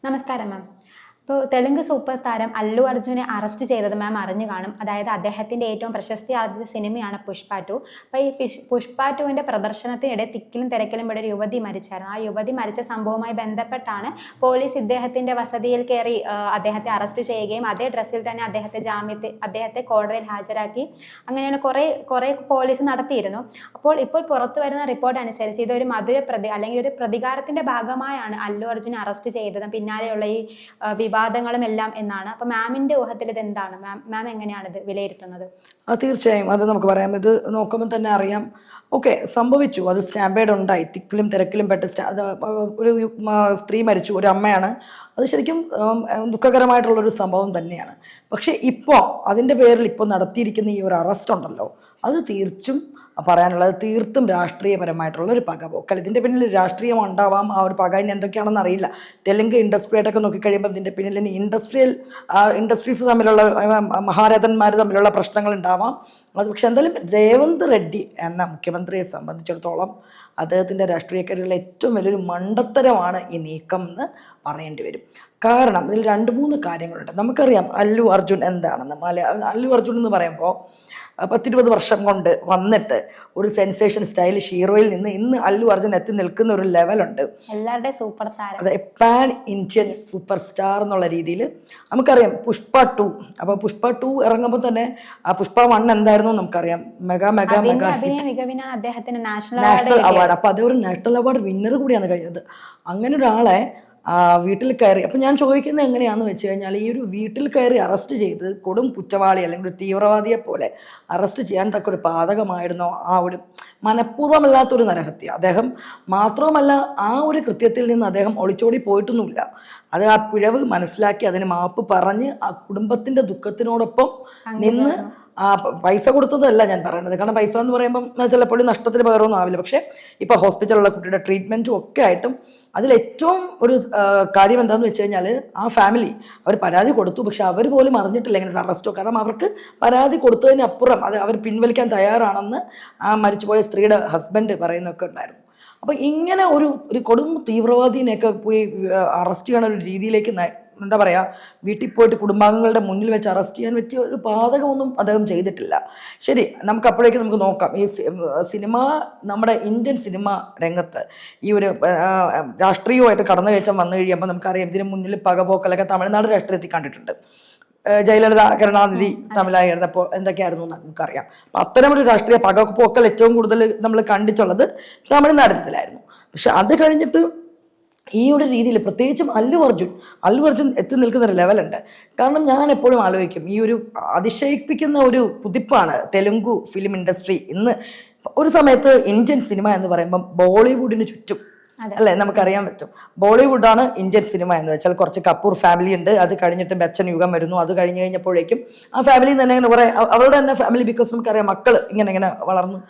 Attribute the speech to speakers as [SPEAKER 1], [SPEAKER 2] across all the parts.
[SPEAKER 1] നമസ്കാരം മാം. ഇപ്പോൾ തെലുങ്ക് സൂപ്പർ താരം അല്ലു അർജുനെ അറസ്റ്റ് ചെയ്തത് മാം അറിഞ്ഞു കാണും. അതായത് അദ്ദേഹത്തിന്റെ ഏറ്റവും പ്രശസ്തി ആർജിച്ച സിനിമയാണ് പുഷ്പ ടു. അപ്പോൾ ഈ പുഷ്പ ടുവിന്റെ പ്രദർശനത്തിനിടെ തിക്കിലും തിരക്കിലും ഇവിടെ ഒരു യുവതി മരിച്ചായിരുന്നു. ആ യുവതി മരിച്ച സംഭവവുമായി ബന്ധപ്പെട്ടാണ് പോലീസ് ഇദ്ദേഹത്തിന്റെ വസതിയിൽ കയറി അദ്ദേഹത്തെ അറസ്റ്റ് ചെയ്യുകയും അതേ ഡ്രസ്സിൽ തന്നെ അദ്ദേഹത്തെ കോടതിയിൽ ഹാജരാക്കി അങ്ങനെയാണ് കുറെ പോലീസ് നടത്തിയിരുന്നു. ഇപ്പോൾ പുറത്തു വരുന്ന റിപ്പോർട്ട് അനുസരിച്ച് ഇതൊരു മധുരപ്രതി അല്ലെങ്കിൽ ഒരു പ്രതികാരത്തിന്റെ ഭാഗമായാണ് അല്ലു അർജുനെ അറസ്റ്റ് ചെയ്തത് പിന്നാലെയുള്ള ഈ വിവാദങ്ങളും എല്ലാം എന്നാണ്. അപ്പൊ മാമിന്റെ ഊഹത്തിൽ ഇത് എന്താണ്? മാം എങ്ങനെയാണ് ഇത് വിലയിരുത്തുന്നത്?
[SPEAKER 2] തീർച്ചയായും അത് നമുക്ക് പറയാം. ഇത് നോക്കുമ്പോൾ തന്നെ അറിയാം. ഓക്കെ, സംഭവിച്ചു, അത് സ്റ്റാമ്പേഡ് ഉണ്ടായി, തിക്കിലും തിരക്കിലും പെട്ട് ഒരു സ്ത്രീ മരിച്ചു, ഒരു അമ്മയാണ്. അത് ശരിക്കും ദുഃഖകരമായിട്ടുള്ളൊരു സംഭവം തന്നെയാണ്. പക്ഷെ ഇപ്പോൾ അതിൻ്റെ പേരിൽ ഇപ്പോൾ നടത്തിയിരിക്കുന്ന ഈ ഒരു അറസ്റ്റ് ഉണ്ടല്ലോ, അത് പറയാനുള്ളത് തീർത്തും രാഷ്ട്രീയപരമായിട്ടുള്ള ഒരു പകപോക്കൽ. ഇതിൻ്റെ പിന്നിൽ രാഷ്ട്രീയം ഉണ്ടാവാം, ആ ഒരു പക ഇനി എന്തൊക്കെയാണെന്ന് അറിയില്ല. തെലുങ്ക് ഇൻഡസ്ട്രിയായിട്ടൊക്കെ നോക്കിക്കഴിയുമ്പോൾ ഇതിൻ്റെ പിന്നിൽ ഇനി ഇൻഡസ്ട്രീസ് തമ്മിലുള്ള മഹാരഥന്മാർ തമ്മിലുള്ള പ്രശ്നങ്ങൾ ഉണ്ടാവാം. അത് പക്ഷെ എന്തായാലും രേവന്ത് റെഡ്ഡി എന്ന മുഖ്യമന്ത്രിയെ സംബന്ധിച്ചിടത്തോളം അദ്ദേഹത്തിൻ്റെ രാഷ്ട്രീയ കരിയറിലെ ഏറ്റവും വലിയൊരു മണ്ടത്തരമാണ് ഈ നീക്കം എന്ന് പറയേണ്ടി വരും. കാരണം ഇതിൽ 2-3 കാര്യങ്ങളുണ്ട്. നമുക്കറിയാം അല്ലു അർജുൻ എന്താണെന്ന്. അല്ലു അർജുൻ എന്ന് പറയുമ്പോൾ 10-20 വർഷം കൊണ്ട് വന്നിട്ട് ഒരു സെൻസേഷൻ സ്റ്റൈലിഷ് ഹീറോയിൽ നിന്ന് ഇന്ന് അല്ലു അർജുൻ എത്തി നിൽക്കുന്ന ഒരു ലെവലുണ്ട്.
[SPEAKER 1] എല്ലാവരുടെയും സൂപ്പർ താരം,
[SPEAKER 2] അതെ, പാൻ ഇന്ത്യൻ സൂപ്പർ സ്റ്റാർ എന്നുള്ള രീതിയിൽ നമുക്കറിയാം. പുഷ്പ 2, അപ്പോൾ പുഷ്പ 2 ഇറങ്ങുമ്പോൾ തന്നെ പുഷ്പ 1 എന്തായിരുന്നു നമുക്കറിയാം. Mega national award. അപ്പൊ അതൊരു നാഷണൽ അവാർഡ് വിന്നർ കൂടിയാണ് കഴിഞ്ഞത്. അങ്ങനെ ഒരാളെ വീട്ടിൽ കയറി, അപ്പം ഞാൻ ചോദിക്കുന്നത് എങ്ങനെയാണെന്ന് വെച്ച് കഴിഞ്ഞാൽ, ഈ ഒരു വീട്ടിൽ കയറി അറസ്റ്റ് ചെയ്ത് കൊടും കുറ്റവാളി അല്ലെങ്കിൽ ഒരു തീവ്രവാദിയെ പോലെ അറസ്റ്റ് ചെയ്യാൻ തക്ക ഒരു പാതകമായിരുന്നോ ആ ഒരു മനഃപൂർവ്വമല്ലാത്തൊരു നരഹത്യ? അദ്ദേഹം മാത്രവുമല്ല, ആ ഒരു കൃത്യത്തിൽ നിന്ന് അദ്ദേഹം ഒളിച്ചോടി പോയിട്ടൊന്നുമില്ല. അത് ആ പിഴവ് മനസ്സിലാക്കി അതിന് മാപ്പ് പറഞ്ഞ് ആ കുടുംബത്തിൻ്റെ ദുഃഖത്തിനോടൊപ്പം നിന്ന് പൈസ കൊടുത്തതല്ല ഞാൻ പറയുന്നത്. കാരണം പൈസ എന്ന് പറയുമ്പം ചിലപ്പോൾ നഷ്ടത്തിന് പകരമൊന്നും ആവില്ല. പക്ഷേ ഇപ്പോൾ ഹോസ്പിറ്റലിലുള്ള കുട്ടിയുടെ ട്രീറ്റ്മെൻറ്റും ഒക്കെ ആയിട്ടും അതിലേറ്റവും ഒരു കാര്യം എന്താണെന്ന് വെച്ച് കഴിഞ്ഞാൽ, ആ ഫാമിലി അവർ പരാതി കൊടുത്തു, പക്ഷെ അവർ പോലും അറിഞ്ഞിട്ടില്ല ഇങ്ങനെ ഒരു അറസ്റ്റോ. കാരണം അവർക്ക് പരാതി കൊടുത്തതിനപ്പുറം അത് അവർ പിൻവലിക്കാൻ തയ്യാറാണെന്ന് ആ മരിച്ചുപോയ സ്ത്രീയുടെ ഹസ്ബൻഡ് പറയുന്നൊക്കെ ഉണ്ടായിരുന്നു. അപ്പം ഇങ്ങനെ ഒരു കൊടും തീവ്രവാദീനെയൊക്കെ പോയി അറസ്റ്റ് ചെയ്യണ ഒരു രീതിയിലേക്ക് എന്താ പറയുക, വീട്ടിൽ പോയിട്ട് കുടുംബാംഗങ്ങളുടെ മുന്നിൽ വെച്ച് അറസ്റ്റ് ചെയ്യാൻ പറ്റിയ ഒരു പാതകമൊന്നും അദ്ദേഹം ചെയ്തിട്ടില്ല. ശരി, നമുക്ക് നോക്കാം. ഈ നമ്മുടെ ഇന്ത്യൻ സിനിമ രംഗത്ത് ഈ ഒരു രാഷ്ട്രീയമായിട്ട് കടന്നുകയറ്റം വന്നു കഴിയുമ്പോൾ നമുക്കറിയാം, ഇതിന് മുന്നിൽ പകപോക്കലൊക്കെ തമിഴ്നാട് രാഷ്ട്രീയത്തിൽ കണ്ടിട്ടുണ്ട്. ജയലളിത, കരുണാനിധി തമ്മിലായിരുന്നപ്പോൾ എന്തൊക്കെയായിരുന്നു എന്ന് നമുക്കറിയാം. അപ്പം അത്തരമൊരു രാഷ്ട്രീയ പകപോക്കൽ ഏറ്റവും കൂടുതൽ നമ്മൾ കണ്ടിട്ടുള്ളത് തമിഴ്നാടിലായിരുന്നു. പക്ഷെ അത് കഴിഞ്ഞിട്ട് ഈ ഒരു രീതിയിൽ പ്രത്യേകിച്ചും അല്ലു അർജുൻ എത്തി നിൽക്കുന്ന ഒരു ലെവലുണ്ട്. കാരണം ഞാൻ എപ്പോഴും ആലോചിക്കും, ഈ ഒരു അതിശയിപ്പിക്കുന്ന ഒരു കുതിപ്പാണ് തെലുങ്ക് ഫിലിം ഇൻഡസ്ട്രി ഇന്ന്. ഒരു സമയത്ത് ഇന്ത്യൻ സിനിമ എന്ന് പറയുമ്പം ബോളിവുഡിന് ചുറ്റും അല്ലേ, നമുക്കറിയാൻ പറ്റും. ബോളിവുഡാണ് ഇന്ത്യൻ സിനിമ എന്ന് വെച്ചാൽ. കുറച്ച് കപൂർ ഫാമിലി ഉണ്ട്, അത് കഴിഞ്ഞിട്ട് ബച്ചൻ യുഗം വരുന്നു. അത് കഴിഞ്ഞപ്പോഴേക്കും ആ ഫാമിലി തന്നെ ഇങ്ങനെ കുറേ അവരുടെ തന്നെ ഫാമിലി, ബിക്കോസ് നമുക്കറിയാം മക്കൾ ഇങ്ങനെ വളർന്നു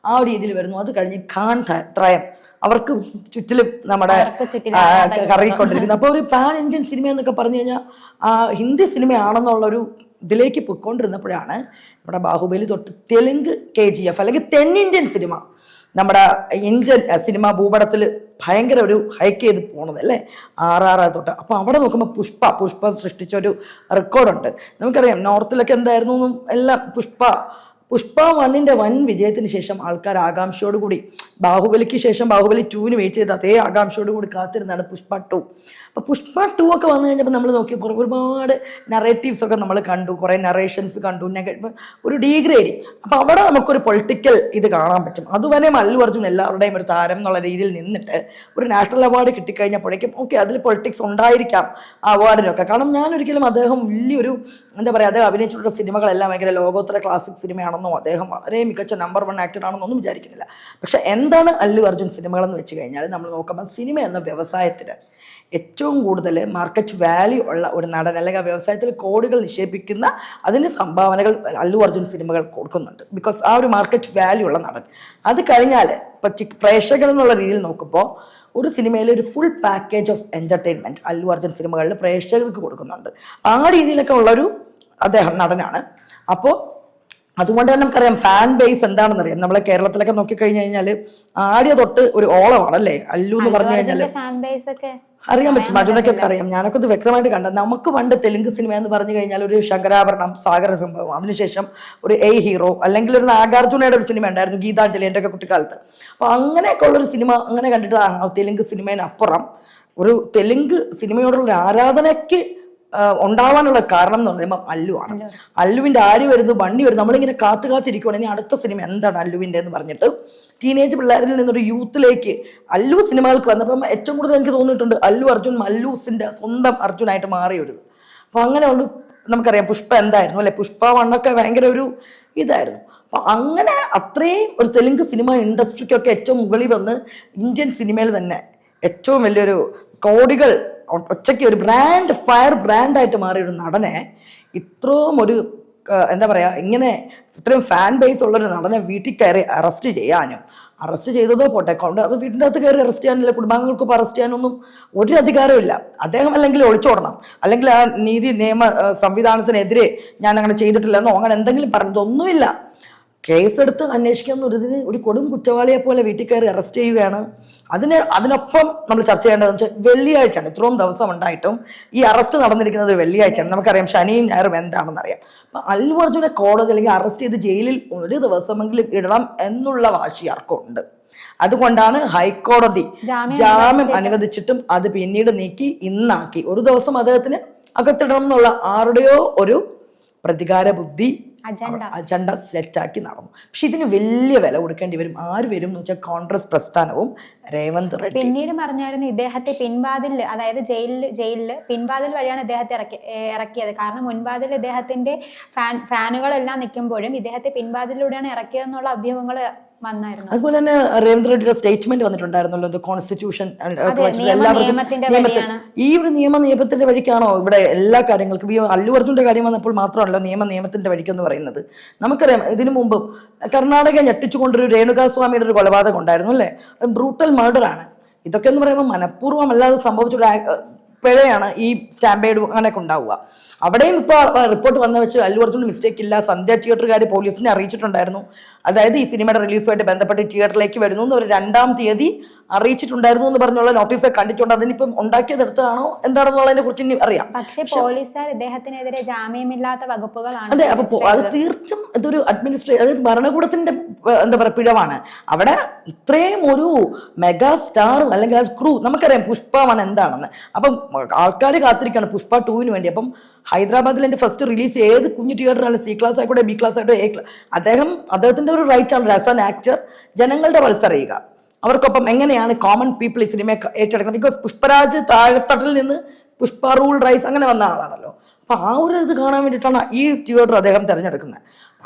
[SPEAKER 2] ആ ഒരു രീതിയിൽ വരുന്നു. അത് കഴിഞ്ഞ് ഖാൻ ത്രയം, അവർക്ക് ചുറ്റിലും നമ്മുടെ കറങ്ങിക്കൊണ്ടിരിക്കുന്നു. അപ്പോൾ ഒരു പാൻ ഇന്ത്യൻ സിനിമ എന്നൊക്കെ പറഞ്ഞു കഴിഞ്ഞാൽ ഹിന്ദി സിനിമയാണെന്നുള്ളൊരു ഇതിലേക്ക് പൊയ്ക്കൊണ്ടിരുന്നപ്പോഴാണ് നമ്മുടെ ബാഹുബലി തൊട്ട് തെലുങ്ക് KGF അല്ലെങ്കിൽ തെന്നിന്ത്യൻ സിനിമ നമ്മുടെ ഇന്ത്യൻ സിനിമ ഭൂപടത്തിൽ ഭയങ്കര ഒരു ഹൈക്ക് ചെയ്ത് പോണത് അല്ലേ, RRR തൊട്ട്. അപ്പോൾ അവിടെ നോക്കുമ്പോൾ പുഷ്പ സൃഷ്ടിച്ചൊരു റെക്കോർഡുണ്ട്. നമുക്കറിയാം നോർത്തിലൊക്കെ എന്തായിരുന്നു എല്ലാം. പുഷ്പ 1ന്റെ വൻ വിജയത്തിന് ശേഷം ആൾക്കാർ ആകാംക്ഷയോടുകൂടി ബാഹുബലിക്ക് ശേഷം ബാഹുബലി 2ന് വെയിറ്റ് ചെയ്ത് അതേ ആകാംക്ഷയോടുകൂടി കാത്തിരുന്നാണ് പുഷ്പ 2. അപ്പോൾ പുഷ്പ 2 ഒക്കെ വന്നു കഴിഞ്ഞപ്പോൾ നമ്മൾ നോക്കി ഒരുപാട് നറേറ്റീവ്സ് ഒക്കെ നമ്മൾ കണ്ടു, കുറേ നറേഷൻസ് കണ്ടു, ഒരു ഡീഗ്രേഡിങ്. അപ്പോൾ അവിടെ നമുക്കൊരു പൊളിറ്റിക്കൽ ഇത് കാണാൻ പറ്റും. അതുവരെ അല്ലു അർജുൻ എല്ലാവരുടെയും ഒരു താരം എന്നുള്ള രീതിയിൽ നിന്നിട്ട് ഒരു നാഷണൽ അവാർഡ് കിട്ടിക്കഴിഞ്ഞപ്പോഴേക്കും ഓക്കെ, അതിൽ പൊളിറ്റിക്സ് ഉണ്ടായിരിക്കാം ആ അവാർഡിനൊക്കെ. കാരണം ഞാനൊരിക്കലും അദ്ദേഹം വലിയൊരു എന്താ പറയുക, അദ്ദേഹം അഭിനയിച്ചിട്ടുള്ള സിനിമകളെല്ലാം ഭയങ്കര ലോകോത്തര ക്ലാസിക് സിനിമയാണെന്നോ അദ്ദേഹം വളരെ മികച്ച നമ്പർ 1 ആക്ടർ ആണെന്നൊന്നും വിചാരിക്കുന്നില്ല. പക്ഷെ എന്താണ് അല്ലു അർജുൻ സിനിമകളെന്ന് വെച്ച് കഴിഞ്ഞാൽ, നമ്മൾ നോക്കുമ്പോൾ സിനിമ എന്ന വ്യവസായത്തിന് ഏറ്റവും കൂടുതൽ മാർക്കറ്റ് വാല്യൂ ഉള്ള ഒരു നടൻ, അല്ലെങ്കിൽ ആ വ്യവസായത്തിൽ കോടികൾ നിക്ഷേപിക്കുന്ന അതിന് സംഭാവനകൾ അല്ലു അർജുൻ സിനിമകൾ കൊടുക്കുന്നുണ്ട്. ബിക്കോസ് ആ ഒരു മാർക്കറ്റ് വാല്യൂ ഉള്ള നടൻ. അത് കഴിഞ്ഞാൽ ഇപ്പം പ്രേക്ഷകർ എന്നുള്ള രീതിയിൽ നോക്കുമ്പോൾ ഒരു സിനിമയിൽ ഒരു full package of entertainment Allu Arjun സിനിമകളിൽ പ്രേക്ഷകർക്ക് കൊടുക്കുന്നുണ്ട്. ആ രീതിയിലൊക്കെ ഉള്ളൊരു അദ്ദേഹം നടനാണ്. അപ്പോൾ അതുകൊണ്ട് തന്നെ നമുക്കറിയാം ഫാൻ ബേസ് എന്താണെന്ന് അറിയാം. നമ്മളെ കേരളത്തിലൊക്കെ നോക്കിക്കഴിഞ്ഞു കഴിഞ്ഞാൽ ആദ്യ തൊട്ട് ഒരു ഓളമാണ് അല്ലേ അല്ലു എന്ന് പറഞ്ഞു കഴിഞ്ഞാല്.
[SPEAKER 1] ഫാൻ ബേസ് ഒക്കെ
[SPEAKER 2] അറിയാൻ പറ്റും, മജുനക്കൊക്കെ അറിയാം. ഞാനൊക്കെ ഇത് വ്യക്തമായിട്ട് കണ്ടത്. നമുക്ക് പണ്ട് തെലുങ്ക് സിനിമ എന്ന് പറഞ്ഞു കഴിഞ്ഞാൽ ഒരു ശങ്കരാഭരണം, സാഗര സംഭവം, അതിനുശേഷം ഒരു എ ഹീറോ, അല്ലെങ്കിൽ ഒരു നാഗാർജുനയുടെ ഒരു സിനിമ ഉണ്ടായിരുന്നു, ഗീതാഞ്ജലി, എൻ്റെ ഒക്കെ കുട്ടിക്കാലത്ത്. അപ്പൊ അങ്ങനെയൊക്കെ ഉള്ളൊരു സിനിമ അങ്ങനെ കണ്ടിട്ട് തെലുങ്ക് സിനിമേനപ്പുറം ഒരു തെലുങ്ക് സിനിമയോടുള്ള ആരാധനയ്ക്ക് ഉണ്ടാവാനുള്ള കാരണം എന്ന് പറയുമ്പോൾ അല്ലു ആണ്. അല്ലുവിന്റെ ആര് വരുന്നു, വണ്ടി വരുന്നു, നമ്മളിങ്ങനെ കാത്തിരിക്കുവാണെങ്കിൽ അടുത്ത സിനിമ എന്താണ് അല്ലുവിന്റെ എന്ന് പറഞ്ഞിട്ട് ടീനേജ് പിള്ളേരിൽ നിന്നൊരു യൂത്തിലേക്ക് അല്ലു സിനിമകൾക്ക് വന്നപ്പം ഏറ്റവും കൂടുതൽ എനിക്ക് തോന്നിയിട്ടുണ്ട് അല്ലു അർജുൻ മല്ലൂസിന്റെ സ്വന്തം അർജുനായിട്ട് മാറിയൊരു. അപ്പൊ അങ്ങനെ ഒരു നമുക്കറിയാം പുഷ്പ എന്തായിരുന്നു അല്ലെ, പുഷ്പ വണ്ണൊക്കെ ഭയങ്കര ഒരു ഇതായിരുന്നു. അപ്പൊ അങ്ങനെ അത്രയും ഒരു തെലുങ്ക് സിനിമ ഇൻഡസ്ട്രിക്കൊക്കെ ഏറ്റവും മുകളിൽ വന്ന് ഇന്ത്യൻ സിനിമയിൽ തന്നെ ഏറ്റവും വലിയൊരു കോടികൾ ഒറ്റയ്ക്ക് ഒരു ഫയർ ബ്രാൻഡായിട്ട് മാറിയ ഒരു നടനെ ഇത്രയും ഒരു എന്താ പറയാ, ഇങ്ങനെ ഇത്രയും ഫാൻ ബേസ് ഉള്ളൊരു നടനെ വീട്ടിൽ കയറി അറസ്റ്റ് ചെയ്യാനും, അറസ്റ്റ് ചെയ്തതോ പോട്ടെ, അത് വീട്ടിൻ്റെ അകത്ത് കയറി അറസ്റ്റ് ചെയ്യാനില്ല, കുടുംബാംഗങ്ങൾക്ക് അറസ്റ്റ് ചെയ്യാനൊന്നും ഒരു അധികാരമില്ല. അദ്ദേഹം അല്ലെങ്കിൽ ഒളിച്ചോടണം, അല്ലെങ്കിൽ ആ നീതി നിയമ സംവിധാനത്തിനെതിരെ ഞാൻ അങ്ങനെ ചെയ്തിട്ടില്ലെന്നോ അങ്ങനെ എന്തെങ്കിലും പറഞ്ഞതൊന്നുമില്ല. കേസെടുത്ത് അന്വേഷിക്കാമെന്നൊരിതിന് ഒരു കൊടും കുറ്റവാളിയെ പോലെ വീട്ടിൽ കയറി അറസ്റ്റ് ചെയ്യുകയാണ്. അതിനൊപ്പം നമ്മൾ ചർച്ച ചെയ്യേണ്ടതെന്ന് വെച്ചാൽ വെള്ളിയാഴ്ചയാണ്, ഇത്രയും ദിവസം ഉണ്ടായിട്ടും ഈ അറസ്റ്റ് നടന്നിരിക്കുന്നത് വെള്ളിയാഴ്ചയാണ്. നമുക്കറിയാം ശനിയും ഞായറും എന്താണെന്നറിയാം. അപ്പൊ അല്ലു അർജുനെ കോടതി അല്ലെങ്കിൽ അറസ്റ്റ് ചെയ്ത് ജയിലിൽ ഒരു ദിവസമെങ്കിലും ഇടണം എന്നുള്ള വാശി ആർക്കുണ്ട്. അതുകൊണ്ടാണ് ഹൈക്കോടതി ജാമ്യം അനുവദിച്ചിട്ടും അത് പിന്നീട് നീക്കി ഇന്നാക്കി. ഒരു ദിവസം അദ്ദേഹത്തിന് അകത്തിടണം എന്നുള്ള ആരുടെയോ ഒരു പ്രതികാര ബുദ്ധി അജണ്ട സെറ്റാക്കി നടന്നു. പക്ഷെ ഇതിന് വലിയ വില കൊടുക്കേണ്ടി വരും. ആര് വരും എന്ന് വെച്ചാൽ കോൺഗ്രസ് പ്രസ്ഥാനവും രേവന്ത് റെഡ്ഡി.
[SPEAKER 1] പിന്നീട് പറഞ്ഞായിരുന്നു ഇദ്ദേഹത്തെ പിൻവാതിൽ, അതായത് ജയിലില് പിൻവാതിൽ വഴിയാണ് ഇദ്ദേഹത്തെ ഇറക്കിയത്. കാരണം മുൻവാതിൽ ഇദ്ദേഹത്തിന്റെ ഫാനുകളെല്ലാം നിൽക്കുമ്പോഴും ഇദ്ദേഹത്തെ പിൻവാതിലൂടെയാണ് ഇറക്കിയതെന്നുള്ള അഭ്യൂഹങ്ങൾ വന്നായിരുന്നു.
[SPEAKER 2] അതുപോലെ തന്നെ രേവന്ത് റെഡ്ഡിയുടെ സ്റ്റേറ്റ്മെന്റ് വന്നിട്ടുണ്ടായിരുന്നല്ലോ, കോൺസ്റ്റിറ്റ്യൂഷൻ ഈ ഒരു നിയമത്തിന്റെ വഴിക്കാണോ ഇവിടെ എല്ലാ കാര്യങ്ങൾക്കും. ഈ അല്ലു അർജുന്റെ കാര്യം വന്നപ്പോൾ മാത്രമല്ല നിയമത്തിന്റെ വഴിക്കെന്ന് പറയുന്നത്. നമുക്കറിയാം ഇതിനു മുമ്പ് കർണാടക ഞെട്ടിച്ചുകൊണ്ടൊരു രേണുകാസ്വാമിയുടെ ഒരു കൊലപാതകം ഉണ്ടായിരുന്നു അല്ലേ, അത് ബ്രൂട്ടൽ മർഡർ ആണ്. ഇതൊക്കെ എന്ന് പറയുമ്പോൾ മനഃപൂർവ്വം അല്ലാതെ സംഭവിച്ചൊരു പിഴയാണ് ഈ സ്റ്റാമ്പേഡ് അങ്ങനെയൊക്കെ ഉണ്ടാവുക. അവിടെയും ഇപ്പോൾ റിപ്പോർട്ട് വന്ന വെച്ച് അല്ലു അർജുന് മിസ്റ്റേക്ക് ഇല്ല. സന്ധ്യ തിയേറ്ററുകാർ പോലീസിനെ അറിയിച്ചിട്ടുണ്ടായിരുന്നു. അതായത് ഈ സിനിമയുടെ റിലീസുമായിട്ട് ബന്ധപ്പെട്ട് തിയേറ്ററിലേക്ക് വരുന്നു എന്ന് ഒരു 2-ാം തീയതി അറിയിച്ചിട്ടുണ്ടായിരുന്നു എന്ന് പറഞ്ഞുള്ള നോട്ടീസ് കണ്ടിട്ടുണ്ട്. അതിനിപ്പം ഉണ്ടാക്കിയതെടുത്താണോ എന്താണെന്നുള്ളതിനെ കുറിച്ച് ഇനി അറിയാം.
[SPEAKER 1] പക്ഷേ പോലീസുകാർ ഇദ്ദേഹത്തിനെതിരെ ജാമ്യമില്ലാത്ത വകുപ്പുകളാണ്.
[SPEAKER 2] അതെ, അപ്പൊ അത് തീർച്ചും ഇതൊരു അതായത് ഭരണകൂടത്തിന്റെ എന്താ പറയുക പിഴവാണ്. അവിടെ ഇത്രയും ഒരു മെഗാ സ്റ്റാർ അല്ലെങ്കിൽ ആ ക്രൂ, നമുക്കറിയാം പുഷ്പമാണ് എന്താണെന്ന്. അപ്പം ആൾക്കാർ കാത്തിരിക്കുകയാണ് പുഷ്പ 2 വേണ്ടി. അപ്പം ഹൈദരാബാദിൽ എൻ്റെ ഫസ്റ്റ് റിലീസ് ഏത് കുഞ്ഞു തിയേറ്ററാണ്, C ക്ലാസ് ആയിക്കോട്ടെ, B ക്ലാസ് ആയിക്കോട്ടെ, A ക്ലാസ്, അദ്ദേഹത്തിന്റെ ഒരു റൈറ്റ് ആണ് ആസ് ആൻ ആക്ടർ ജനങ്ങളുടെ പൾസ് അറിയുക. അവർക്കൊപ്പം എങ്ങനെയാണ് കോമൺ പീപ്പിൾ ഈ സിനിമയെ ഏറ്റെടുക്കണം. ബിക്കോസ് പുഷ്പരാജ് താഴെത്തട്ടിൽ നിന്ന് പുഷ്പ റൂൾ റൈസ് അങ്ങനെ വന്ന ആളാണല്ലോ. അപ്പൊ ആ ഒരു ഇത് കാണാൻ വേണ്ടിയിട്ടാണ് ഈ തിയേറ്റർ അദ്ദേഹം തിരഞ്ഞെടുക്കുന്നത്.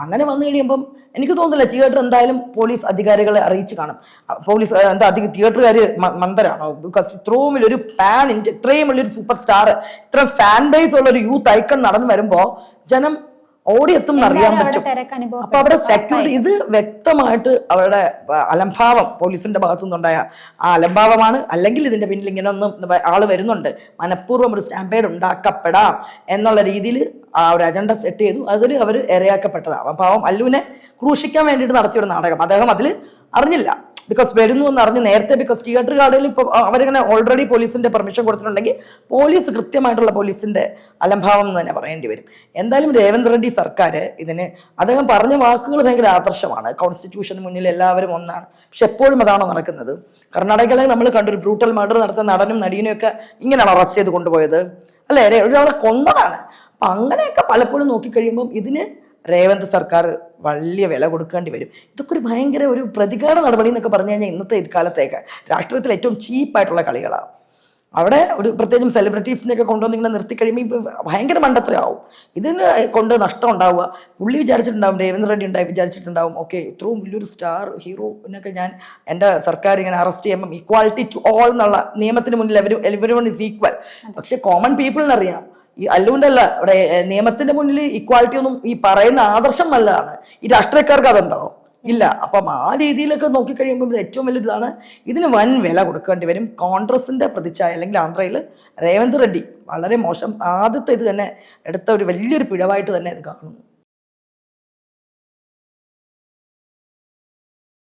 [SPEAKER 2] അങ്ങനെ വന്നു കഴിയുമ്പം എനിക്ക് തോന്നുന്നില്ല തിയേറ്റർ എന്തായാലും പോലീസ് അധികാരികളെ അറിയിച്ചു കാണും. പോലീസ് എന്താ അധികം തിയേറ്ററുകാർ മന്ദരാണോ? ബിക്കോസ് ഇത്രയും വലിയൊരു ഇത്രയും വലിയൊരു സൂപ്പർ സ്റ്റാർ, ഇത്രയും ഫാൻ ബേസ് ഉള്ള ഒരു യൂത്ത് ഐക്കൺ നടന്നു വരുമ്പോ ജനം ഓടിയെത്തും എന്നറിയാൻ പറ്റും. അപ്പൊ അവിടെ സെക്യൂരിറ്റി ഇത് വ്യക്തമായിട്ട് അവരുടെ അലംഭാവം, പോലീസിന്റെ ഭാഗത്തു നിന്നുണ്ടായ ആ അലംഭാവമാണ്. അല്ലെങ്കിൽ ഇതിന്റെ പിന്നിൽ ഇങ്ങനെ ഒന്നും ആള് വരുന്നുണ്ട്, മനഃപൂർവ്വം ഒരു സ്റ്റാമ്പേഡ് ഉണ്ടാക്കപ്പെടാം എന്നുള്ള രീതിയിൽ ആ ഒരു അജണ്ട സെറ്റ് ചെയ്തു. അതിൽ അവർ ഇരയാക്കപ്പെട്ടതാവാം. പാവം അല്ലുവിനെ ക്രൂശിക്കാൻ വേണ്ടിയിട്ട് നടത്തിയൊരു നാടകം. അദ്ദേഹം അതിൽ അറിഞ്ഞില്ല, ബിക്കോസ് വരുന്നു എന്ന് അറിഞ്ഞ് നേരത്തെ. ബിക്കോസ് തിയേറ്റർ കാർഡിൽ ഇപ്പോൾ അവരിങ്ങനെ ഓൾറെഡി പോലീസിന്റെ പെർമിഷൻ കൊടുത്തിട്ടുണ്ടെങ്കിൽ പോലീസ് കൃത്യമായിട്ടുള്ള പോലീസിന്റെ അലംഭാവം എന്ന് തന്നെ പറയേണ്ടി വരും. എന്തായാലും രേവന്ത് റെഡ്ഡി സർക്കാർ ഇതിന് അദ്ദേഹം പറഞ്ഞ വാക്കുകൾ ഭയങ്കര ആദർശമാണ്. കോൺസ്റ്റിറ്റ്യൂഷന് മുന്നിൽ എല്ലാവരും ഒന്നാണ്. പക്ഷെ എപ്പോഴും അതാണോ നടക്കുന്നത്? കർണാടകയിലെ നമ്മൾ കണ്ടൊരു ബ്രൂട്ടൽ മർഡർ നടത്തുന്ന നടനും നടിയും ഒക്കെ ഇങ്ങനെയാണ് അറസ്റ്റ് ചെയ്ത് കൊണ്ടുപോയത് അല്ലേ, ഒരാളെ കൊന്നതാണ്. അപ്പൊ അങ്ങനെയൊക്കെ പലപ്പോഴും നോക്കിക്കഴിയുമ്പം ഇതിന് രേവന്ത് സർക്കാർ വലിയ വില കൊടുക്കേണ്ടി വരും. ഇതൊക്കെ ഒരു ഭയങ്കര ഒരു പ്രതികാര നടപടി എന്നൊക്കെ പറഞ്ഞു കഴിഞ്ഞാൽ ഇന്നത്തെ കാലത്തേക്ക് രാഷ്ട്രീയത്തിൽ ഏറ്റവും ചീപ്പായിട്ടുള്ള കളികളാണ്. അവിടെ ഒരു പ്രത്യേകിച്ചും സെലിബ്രിറ്റീസിനെയൊക്കെ കൊണ്ടുവന്നിങ്ങനെ നിർത്തി കഴിയുമ്പോൾ ഇപ്പം ഭയങ്കര മണ്ടത്തരമാവും. ഇതിന് കൊണ്ട് നഷ്ടം ഉണ്ടാവുക. പുള്ളി വിചാരിച്ചിട്ടുണ്ടാവും, രേവന്ത് റെഡ്ഡി വിചാരിച്ചിട്ടുണ്ടാവും, ഓക്കെ ഇത്രയും വലിയൊരു സ്റ്റാർ ഹീറോ എന്നൊക്കെ ഞാൻ എൻ്റെ സർക്കാർ ഇങ്ങനെ അറസ്റ്റ് ചെയ്യുമ്പം ഈക്വാലിറ്റി ടു ഓൾ എന്നുള്ള നിയമത്തിന് മുന്നിൽ എവരിവൺ ഈസ് ഈക്വൽ. പക്ഷെ കോമൺ പീപ്പിളിനറിയാം ഈ അല്ലുവിൻ്റെ അല്ല, ഇവിടെ നിയമത്തിന്റെ മുന്നിൽ ഈക്വാലിറ്റി ഒന്നും ഈ പറയുന്ന ആദർശം നല്ലതാണ്. ഈ രാഷ്ട്രീയക്കാർക്ക് അതുണ്ടോ? ഇല്ല. അപ്പം ആ രീതിയിലൊക്കെ നോക്കിക്കഴിയുമ്പോൾ ഏറ്റവും വലിയൊരിതാണ്. ഇതിന് വൻ വില കൊടുക്കേണ്ടി വരും. കോൺഗ്രസിന്റെ പ്രതിച്ഛായ അല്ലെങ്കിൽ ആന്ധ്രയിൽ രേവന്ത് റെഡ്ഡി വളരെ മോശം ആദ്യത്തെ ഇത് തന്നെ എടുത്ത ഒരു വലിയൊരു പിഴവായിട്ട് തന്നെ ഇത് കാണുന്നു.